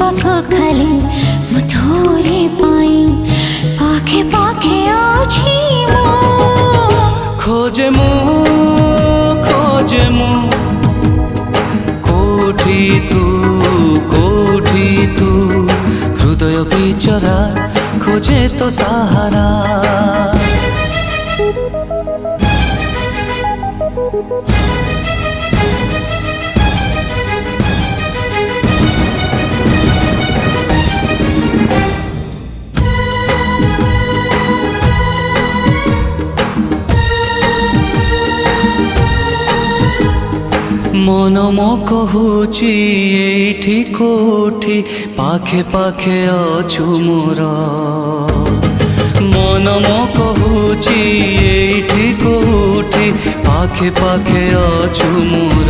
पाख खाली मथोरे पाई पाखे पाखे अछि मो खोजे मु कोठी तू हृदय बिचरा खोजे तो सहारा मन मो कहूची एठी कोठी पाखे पाखे अछु मोर मन मो कहूची एठी कोठी पाखे पाखे अछु मोर।